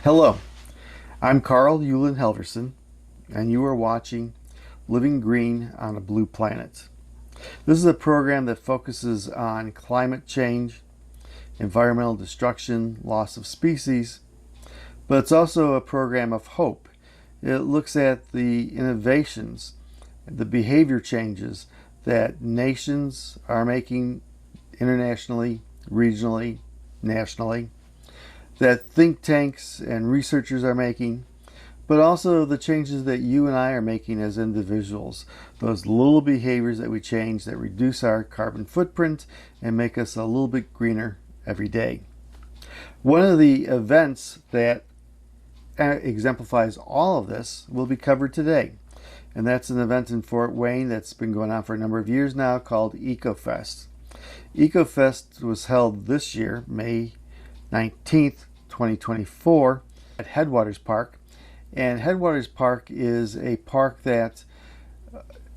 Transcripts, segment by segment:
Hello, I'm Carl Yulin Helverson, and you are watching Living Green on a Blue Planet. This is a program that focuses on climate change, environmental destruction, loss of species, but it's also a program of hope. It looks at the innovations, the behavior changes that nations are making internationally, regionally, nationally, that think tanks and researchers are making, but also the changes that you and I are making as individuals. Those little behaviors that we change that reduce our carbon footprint and make us a little bit greener every day. One of the events that exemplifies all of this will be covered today. And that's an event in Fort Wayne that's been going on for a number of years now called EcoFest. EcoFest was held this year, May 19th, 2024, at Headwaters Park. And Headwaters Park is a park that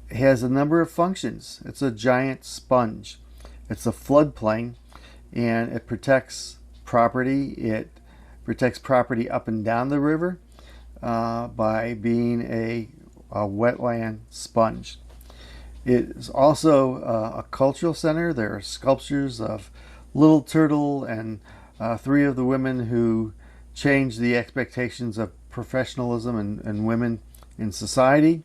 has a number of functions. It's a giant sponge. It's a floodplain, and it protects property. It protects property up and down the river by being a wetland sponge. It is also a cultural center. There are sculptures of Little Turtle and three of the women who changed the expectations of professionalism and women in society.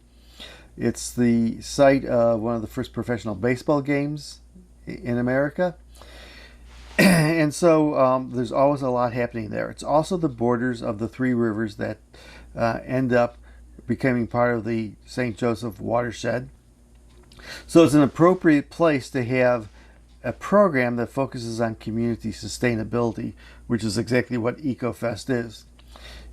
It's the site of one of the first professional baseball games in America. And so there's always a lot happening there. It's also the borders of the three rivers that end up becoming part of the St. Joseph watershed. So it's an appropriate place to have a program that focuses on community sustainability, which is exactly what EcoFest is.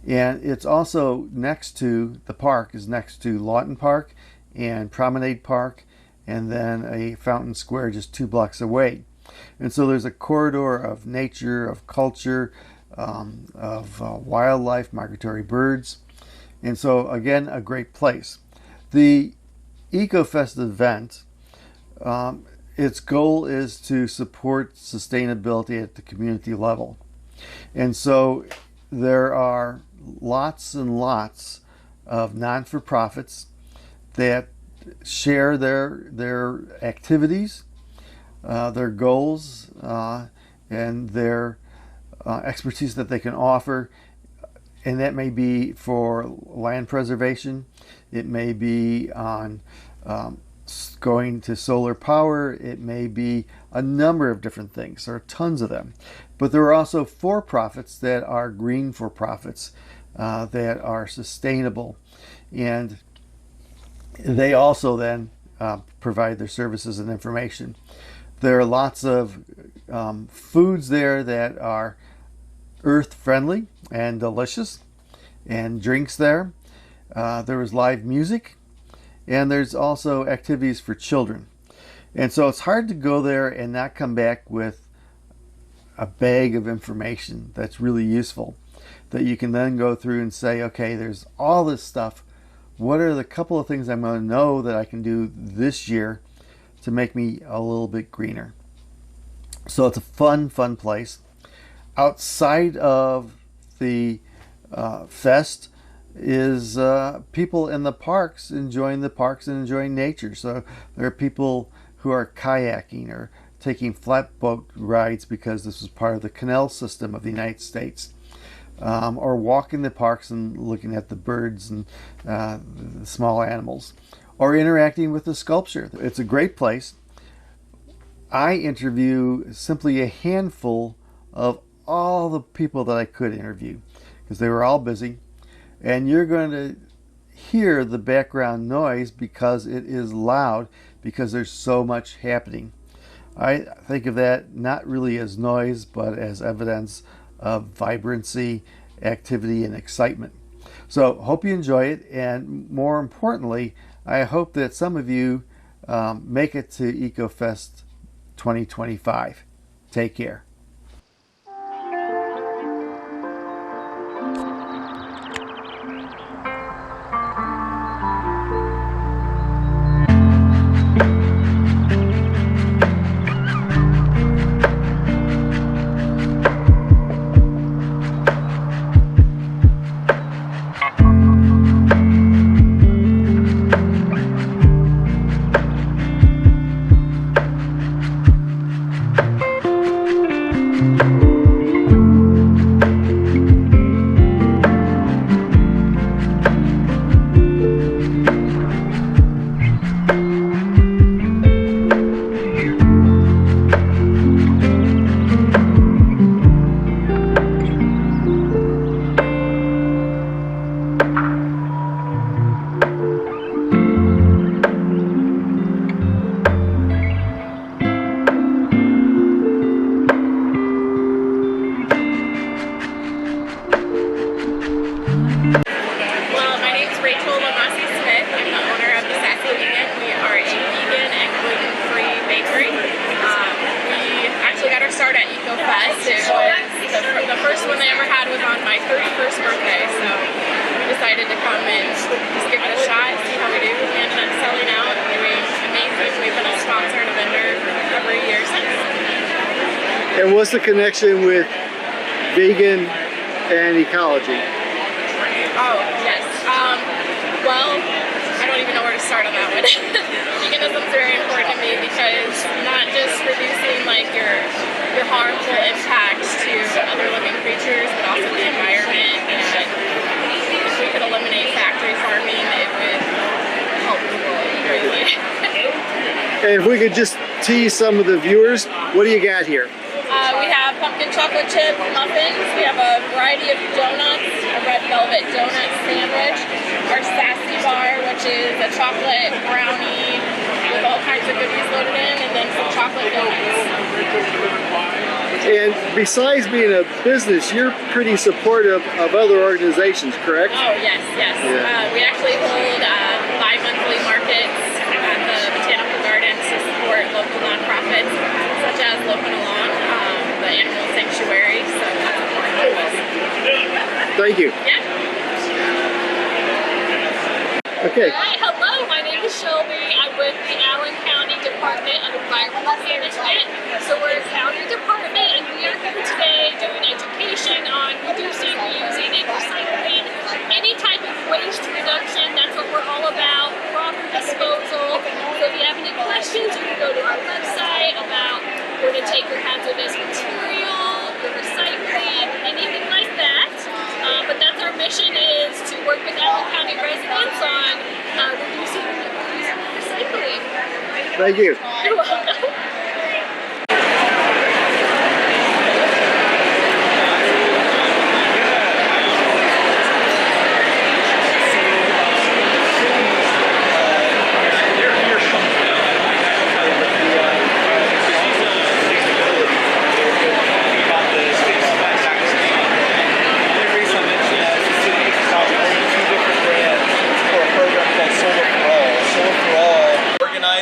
And it's also next to, the park is next to Lawton Park and Promenade Park, and then a fountain square just 2 blocks away. And so there's a corridor of nature, of culture, of wildlife, migratory birds. And so again, a great place. The EcoFest event, its goal is to support sustainability at the community level. And so there are lots and lots of non-for-profits that share their activities, their goals, and their expertise that they can offer. And that may be for land preservation. It may be on going to solar power. It may be a number of different things. There are tons of them. But there are also for-profits that are green for-profits that are sustainable. And they also then provide their services and information. There are lots of foods there that are earth-friendly and delicious, and drinks there. There is live music, and there's also activities for children. And so it's hard to go there and not come back with a bag of information that's really useful, that you can then go through and say, okay, there's all this stuff. What are the couple of things I'm going to know that I can do this year to make me a little bit greener? So it's a fun place. Outside of the fest is people in the parks enjoying the parks and enjoying nature. So there are people who are kayaking or taking flatboat rides because this was part of the canal system of the United States, or walking the parks and looking at the birds and the small animals, or interacting with the sculpture. It's a great place. I interview simply a handful of all the people that I could interview because they were all busy, and you're going to hear the background noise because it is loud because there's so much happening. I think of that not really as noise but as evidence of vibrancy, activity, and excitement. So hope you enjoy it, and more importantly, I hope that some of you make it to EcoFest 2025. Take care. start at EcoFest. It was the first one I ever had was on my 31st birthday, so we decided to come and just give it a shot, see how we do. We ended up selling out and doing amazing. We've been a sponsor and a vendor every year since. And what's the connection with vegan and ecology? Oh, yes. Well, I don't even know where to start on that one. Veganism is very important to me because not just reducing like your harmful impacts to other living creatures, but also the environment. And if we could eliminate factory farming, it would help the world greatly. And if we could just tease some of the viewers, what do you got here? We have pumpkin chocolate chip muffins. We have a variety of donuts, a red velvet donut sandwich, our sassy bar, which is a chocolate brownie with all kinds of goodies loaded in, and then some chocolate donuts. And besides being a business, you're pretty supportive of other organizations, correct? Oh, yes, yes. Yeah. We actually hold bi-monthly markets at the Botanical Gardens to support local nonprofits, such as Loping Along, the Animal Sanctuary, so that's important to us. Thank you. Yeah. Okay. Hi, hello, my name is Shelby. I'm with the Allen County Department of Environmental Management. So we're a county department and we are here today doing education on reducing, reusing, and recycling. Any type of waste reduction, that's what we're all about. Proper disposal. So if you have any questions, you can go to our website about where to take your hazardous material, your recycling, anything like that. But that's our mission, is to work with Allen County residents on reducing, reusing, and recycling. Thank you. You're welcome.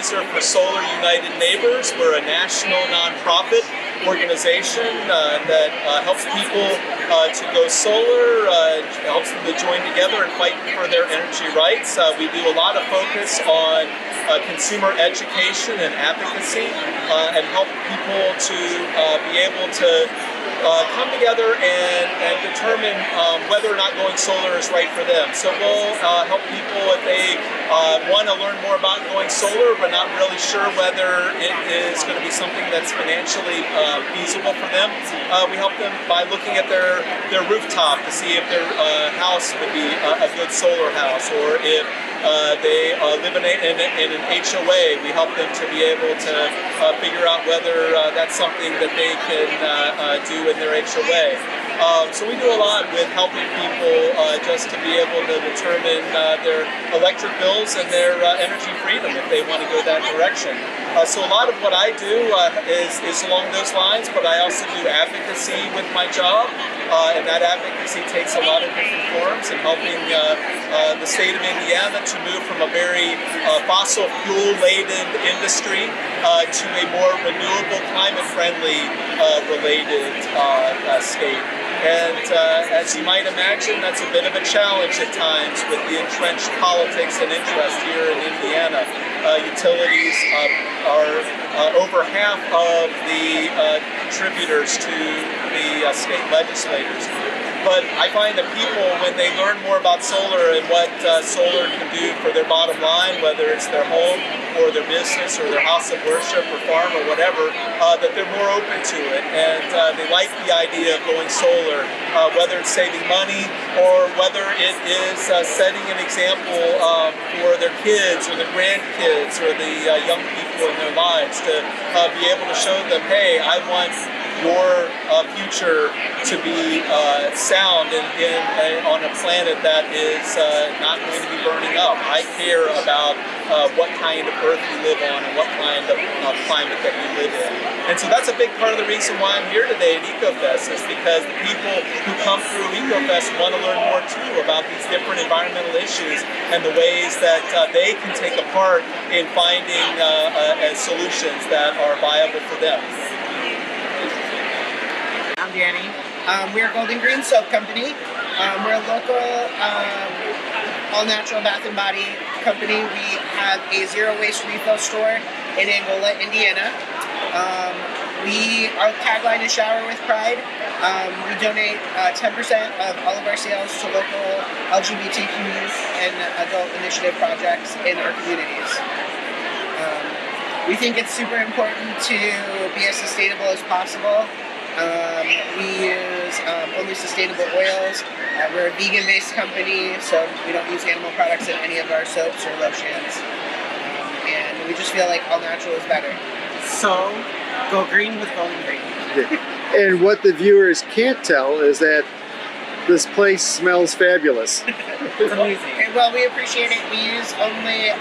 For Solar United Neighbors. We're a national nonprofit organization that helps people to go solar, helps them to join together and fight for their energy rights. We do a lot of focus on consumer education and advocacy and help people to be able to come together and determine whether or not going solar is right for them. So we'll help people if they want to learn more about going solar but not really sure whether it is going to be something that's financially feasible for them. We help them by looking at their rooftop to see if their house would be a good solar house, or if they live in an HOA. We help them to be able to figure out whether that's something that they can do in their HOA. So we do a lot with helping people just to be able to determine their electric bills and their energy freedom if they want to go that direction. So a lot of what I do is along those lines, but I also do advocacy with my job, and that advocacy takes a lot of different forms in helping the state of Indiana to move from a very fossil fuel-laden industry to a more renewable, climate-friendly related state. And as you might imagine, that's a bit of a challenge at times with the entrenched politics and interest here in Indiana. Utilities are over half of the contributors to the state legislators. But I find that people, when they learn more about solar and what solar can do for their bottom line, whether it's their home or their business or their house of worship or farm or whatever, that they're more open to it, and they like the idea of going solar, whether it's saving money or whether it is setting an example for their kids or their grandkids or the young people in their lives to be able to show them, hey, I want your future to be sound on a planet that is not going to be burning up. I care about what kind of earth we live on and what kind of climate that we live in. And so that's a big part of the reason why I'm here today at EcoFest, is because the people who come through EcoFest want to learn more too about these different environmental issues and the ways that they can take a part in finding solutions that are viable for them. Danny. We're a Golden Green Soap Company. We're a local all-natural bath and body company. We have a zero-waste refill store in Angola, Indiana. Our tagline is Shower with Pride. We donate 10% of all of our sales to local LGBTQ youth and adult initiative projects in our communities. We think it's super important to be as sustainable as possible. We use only sustainable oils. We're a vegan-based company, so we don't use animal products in any of our soaps or lotions. And we just feel like all natural is better. So, go green with Golden Green. And what the viewers can't tell is that this place smells fabulous. It's amazing. Okay, well, we appreciate it. We use only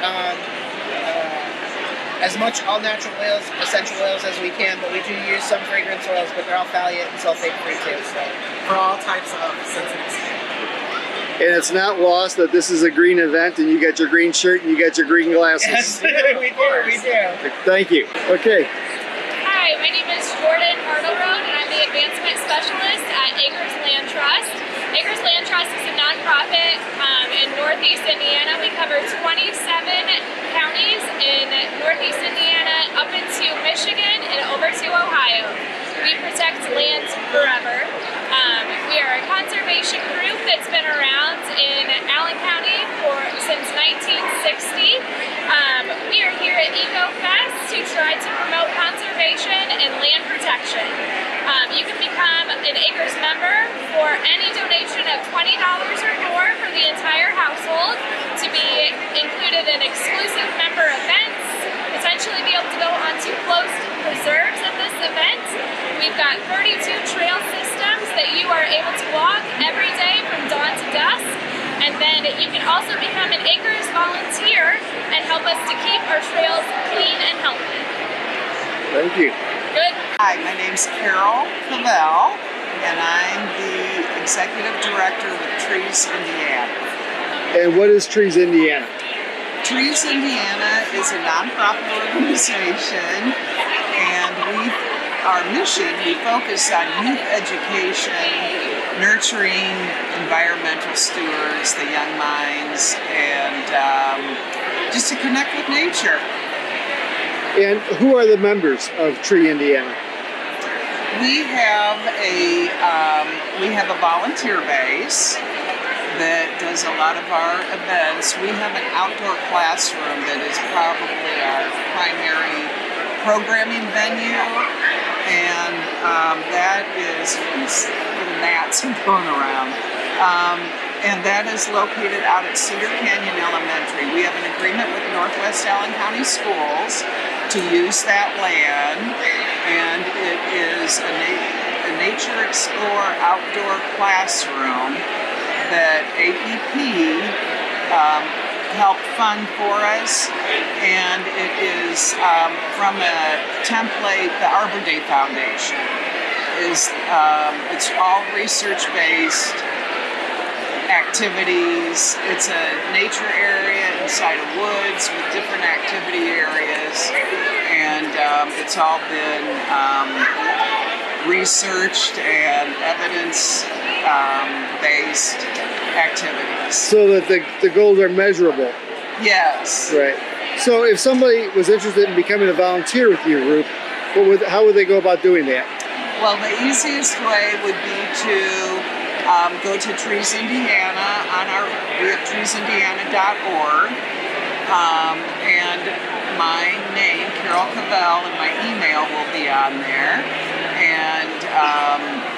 as much all-natural oils, essential oils as we can, but we do use some fragrance oils, but they're all phthalate and sulfate-free too. So. For all types of sensitive skin. And it's not lost that this is a green event and you got your green shirt and you got your green glasses. Yes, we do. Thank you. Okay. Hi, my name is Jordan Hardelroad, and I'm the Advancement Specialist at Acres Land Trust. Acres Land Trust is a nonprofit in Northeast Indiana. We cover 27 counties in Northeast Indiana, up into Michigan, and over to Ohio. We protect lands forever. We are a conservation group that's been around in Allen County since 1960. We are here at EcoFest to try to promote conservation and land protection. You can become an Acres member for any donation of $20 or more for the entire household, to be included in exclusive member events, potentially be able to go onto closed preserves at this event. We've got 32 trail systems that you are able to walk every day from dawn to dusk. And then you can also become an Acres volunteer and help us to keep our trails clean and healthy. Thank you. Good. Hi, my name's Carol Cavell, and I'm the Executive Director with Trees Indiana. And what is Trees Indiana? Trees Indiana is a nonprofit organization, and our mission, we focus on youth education, nurturing environmental stewards, the young minds, and just to connect with nature. And who are the members of Tree Indiana? We have a volunteer base that does a lot of our events. We have an outdoor classroom that is probably our primary programming venue, and that is little gnats going around. And that is located out at Cedar Canyon Elementary. We have an agreement with Northwest Allen County Schools to use that land, and it is a Nature Explore outdoor classroom that APP helped fund for us, and it is from a template, the Arbor Day Foundation. It's all research-based activities. It's a nature area inside of woods with different activity areas, and it's all been researched and evidence-based activities. So that the goals are measurable. Yes. Right. So if somebody was interested in becoming a volunteer with your group, how would they go about doing that? Well, the easiest way would be to go to Trees Indiana we have treesindiana.org, and my name, Carol Cavell, and my email will be on there, and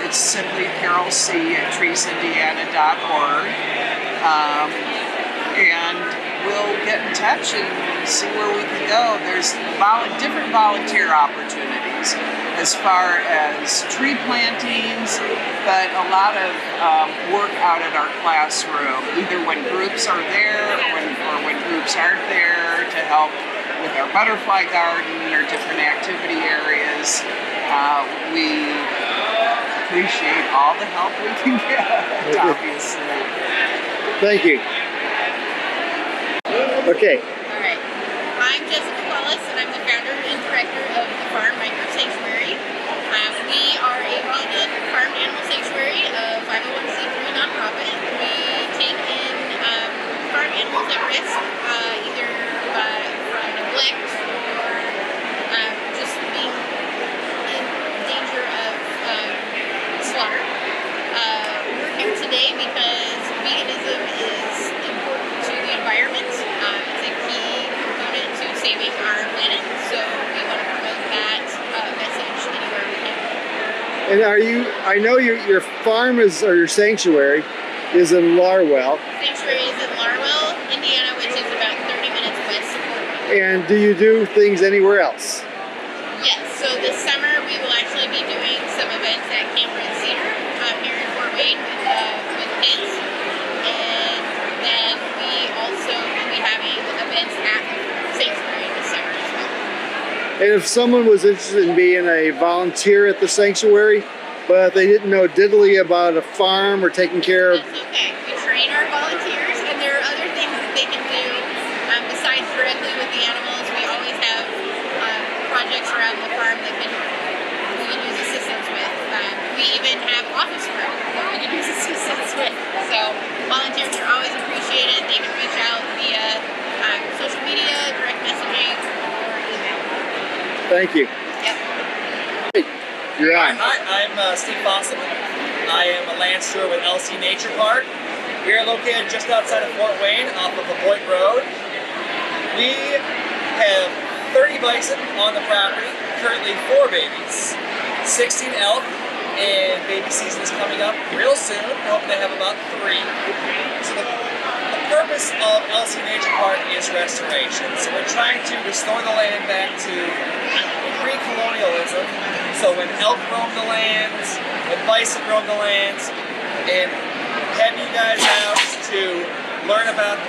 it's simply carolc@treesindiana.org, and we'll get in touch and see where we can go. There's different volunteer opportunities as far as tree plantings, but a lot of work out at our classroom, either when groups are there or when groups aren't there, to help with our butterfly garden or different activity areas. We appreciate all the help we can get, obviously. Thank you. Okay. All right. I'm Jessica Wallace, and I'm the founder and director of the Farm Micro Sanctuary. We are a vegan farm And are you? I know your farm is, or your sanctuary is in Larwell. Sanctuary is in Larwell, Indiana, which is about 30 minutes west of Fort Wayne. And do you do things anywhere else? Yes, so this summer we will actually be doing some events at Camp Red Cedar here in Fort Wayne with kids. And then we also will be having events at Sanctuary this summer as well. And if someone was interested in being a volunteer at the sanctuary, but they didn't know diddly about a farm or taking care of... That's okay. We train our volunteers, and there are other things that they can do besides directly with the animals. We always have projects around the farm that we can use assistance with. We even have office work that we can use assistance with. So volunteers are always appreciated. They can reach out via social media, direct messaging, or email. Thank you. Yep. You're on. Hi, I'm Steve Fosselman. I am a land steward with LC Nature Park. We are located just outside of Fort Wayne off of Boyd Road. We have 30 bison on the property, currently 4 babies, 16 elk, and baby season is coming up real soon. We're hoping to have about 3. So the purpose of LC Nature Park is restoration. So we're trying to restore the land back to pre-colonialism. So when elk roamed the lands, when bison roamed the lands, and have you guys out to learn about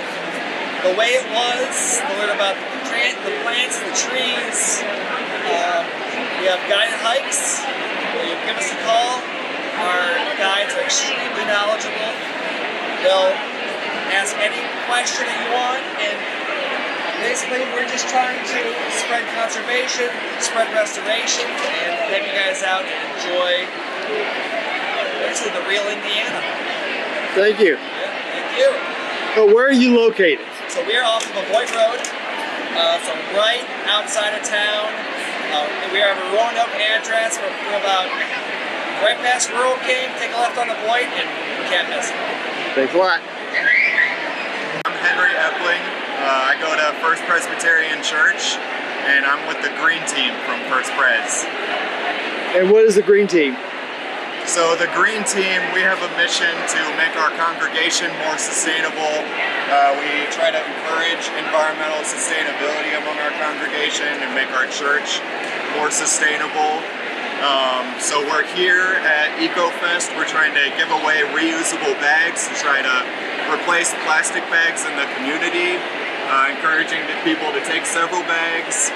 the way it was, to learn about the plants, the trees. We have guided hikes. You give us a call. Our guides are extremely knowledgeable. They'll ask any question that you want, and basically we're just trying to spread conservation, spread restoration, and have you guys out and enjoy basically the real Indiana. Thank you. Yeah, thank you. So where are you located? So we are off of Boyd Road, so right outside of town. We have a Roanoke address. We're about right past Rural King. Take a left on the Boyd, and you can't miss it. Thanks a lot. I'm Henry Epling. I go to First Presbyterian Church, and I'm with the Green Team from First Pres. And what is the Green Team? So the Green Team, we have a mission to make our congregation more sustainable. We try to encourage environmental sustainability among our congregation and make our church more sustainable. So we're here at EcoFest. We're trying to give away reusable bags to try to replace plastic bags in the community. Encouraging people to take several bags,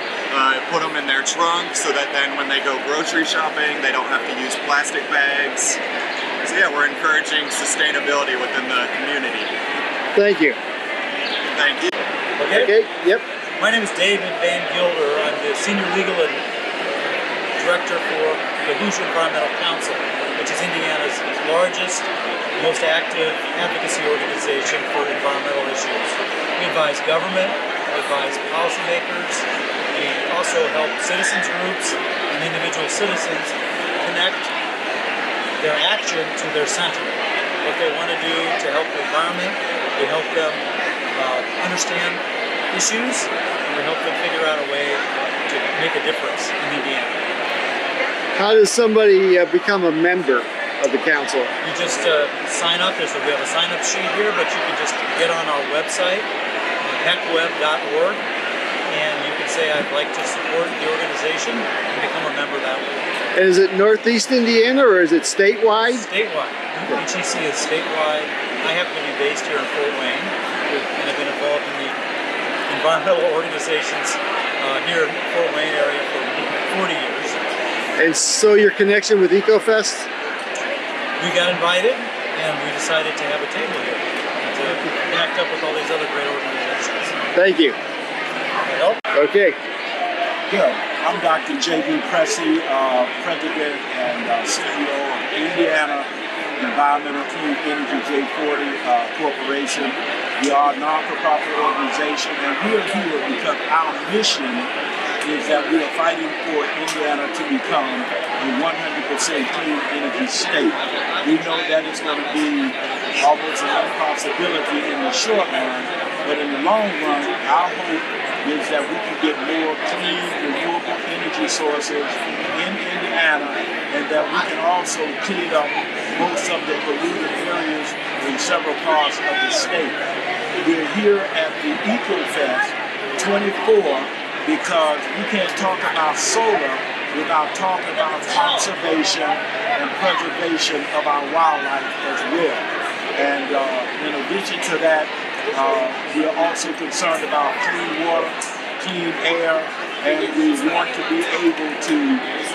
put them in their trunk so that then when they go grocery shopping, they don't have to use plastic bags. So yeah, we're encouraging sustainability within the community. Thank you. Thank you. Okay, yep. My name is David Van Gilder. I'm the Senior Legal Director for the Hoosier Environmental Council, which is Indiana's largest, most active advocacy organization for environmental issues. We advise government, we advise policymakers, we also help citizens groups and individual citizens connect their action to their sentiment, what they want to do to help the environment. We help them understand issues, and we help them figure out a way to make a difference in Indiana. How does somebody become a member of the council? You just sign up. We have a sign-up sheet here, but you can just get on our website, hecweb.org, and you can say, I'd like to support the organization and become a member that way. And is it Northeast Indiana or is it statewide? Statewide. HEC is statewide. I happen to be based here in Fort Wayne, and I've been involved in the environmental organizations here in the Fort Wayne area for 40 years. And so your connection with EcoFest? We got invited, and we decided to have a table here to connect up with all these other great organizations. Thank you. Help? Okay. Good. I'm Dr. J.B. Pressey, President and CEO of Indiana Environmental Clean Energy J40 Corporation. We are a non-for-profit organization, and we are here because our mission is that we are fighting for Indiana to become a 100% clean energy state. We know that it's going to be almost an impossibility in the short run, but in the long run, our hope is that we can get more clean, renewable energy sources in Indiana, and that we can also clean up most of the polluted areas in several parts of the state. We're here at the EcoFest 24 because we can't talk about solar without talking about conservation and preservation of our wildlife as well. And in addition to that, we are also concerned about clean water, clean air, and we want to be able to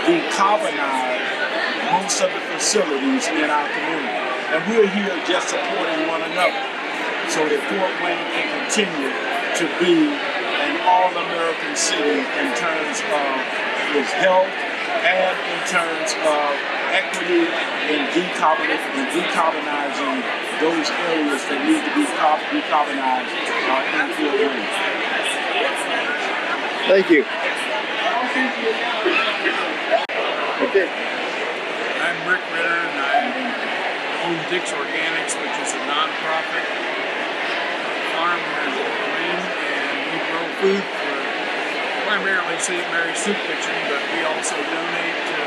decarbonize most of the facilities in our community. And we're here just supporting one another so that Fort Wayne can continue to be an all-American city in terms of its health and in terms of equity in decarbonizing those areas that need to be decarbonized in Fort Wayne. Thank you. Okay. I'm Rick Ritter, and I own Dick's Organics, which is a non-profit farm here in Fort Wayne, and we grow food for primarily St. Mary's Soup Kitchen, but we also donate to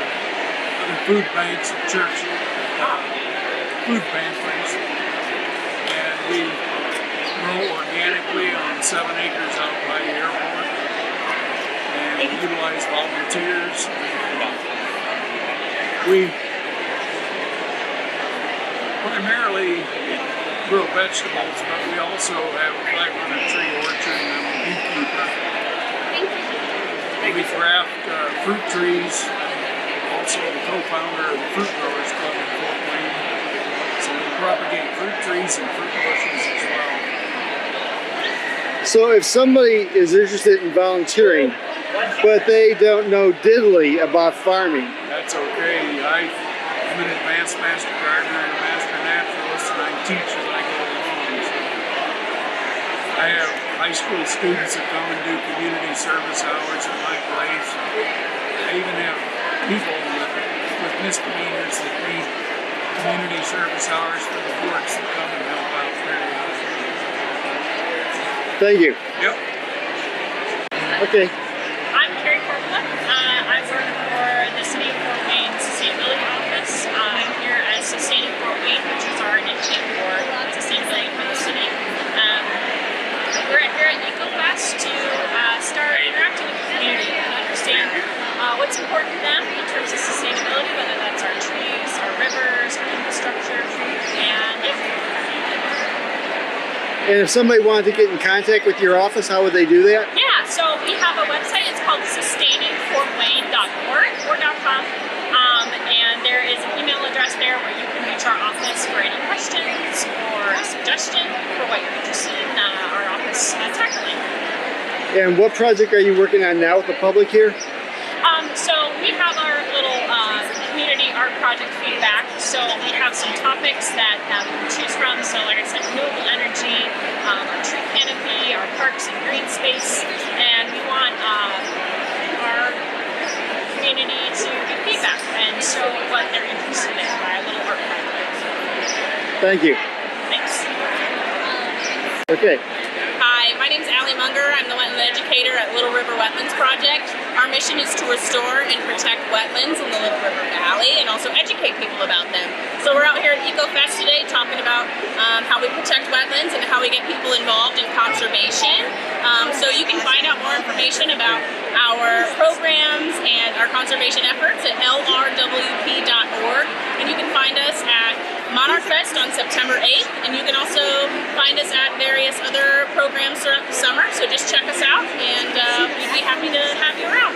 other food banks and church food pantries, and we grow organically on 7 acres out by the airport, and we utilize volunteers. We primarily grow vegetables, but we also have a 500-tree orchard, and I'm a beekeeper. We graft fruit trees, also the co-founder of the Fruit Growers Club in Fort Wayne. So we propagate fruit trees and fruit bushes as well. So if somebody is interested in volunteering, but they don't know diddly about farming, That's okay. I'm an advanced master gardener and a master naturalist, and I teach as I go along. So I have high school students that come and do community service hours at my place. I even have people with misdemeanors that need community service hours for the courts that come and help out periodically. thank you. Yep. Okay. I'm Carrie Corpula. I work for the City of Fort Wayne Sustainability Office. I'm here as Sustaining Fort Wayne, which is our initiative for sustainability for the city. We're here at EcoFest to start interacting with the community and understand what's important to them in terms of sustainability, whether that's our trees, our rivers, our infrastructure, and And if somebody wanted to get in contact with your office, how would they do that? yeah, so we have a website. It's called sustainingfortwayne.org or .com, and there is an email address there where you can reach our office for any questions or a suggestion for what you're interested in our office tackling. And what project are you working on now with the public here? So we have our little community art project feedback. So we have some topics that we can choose from. So like I said, renewable energy, our tree canopy, our parks and green space, and we want our community to give feedback and show what they're interested in by a little art project. Thank you. Thanks. Okay. Hi, my name's Allie Munger. I'm the wetland educator at Little River Wetlands Project. Our mission is to restore and protect wetlands in the Little River Valley and also educate people about them. So we're out here at EcoFest today talking about how we protect wetlands and how we get people involved in conservation. So you can find out more information about our programs and our conservation efforts at lrwp.org, and you can find us at Monarch Fest on September 8th, and you can also find us at various other programs throughout the summer, so just check us out, and we'd be happy to have you around.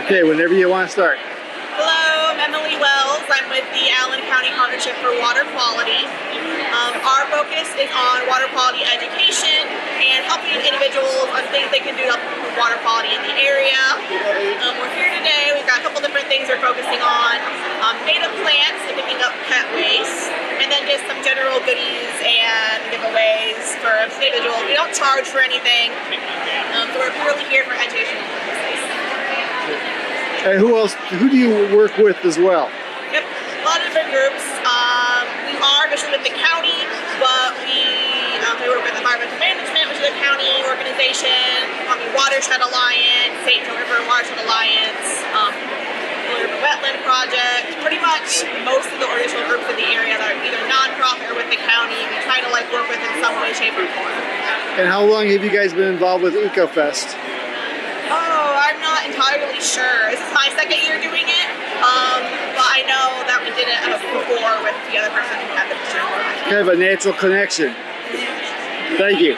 Okay, whenever you want to start. Hello, I'm Emily Wells. I'm with the Allen County Partnership for Water Quality. Our focus is on water quality education and helping individuals on things they can do to help improve water quality in the area. We're here today. We've got a couple different things we're focusing on. Native plants and picking up pet waste, and then just some general goodies and giveaways for individuals. We don't charge for anything, so we're purely here for educational purposes. And who else? Who do you work with as well? Yep, a lot of different groups. We are officially with the county, but we work with Environmental Management, which is a county organization, Watershed Alliance, St. John River Watershed Alliance, River project. Pretty much most of the organizational groups in the area that are either nonprofit or with the county, we try to like work with in some way, shape, or form. And how long have you guys been involved with EcoFest? Oh, I'm not entirely sure. This is my second year doing it, but I know that we did it before with the other person who had the position. Kind of a natural connection. Thank you.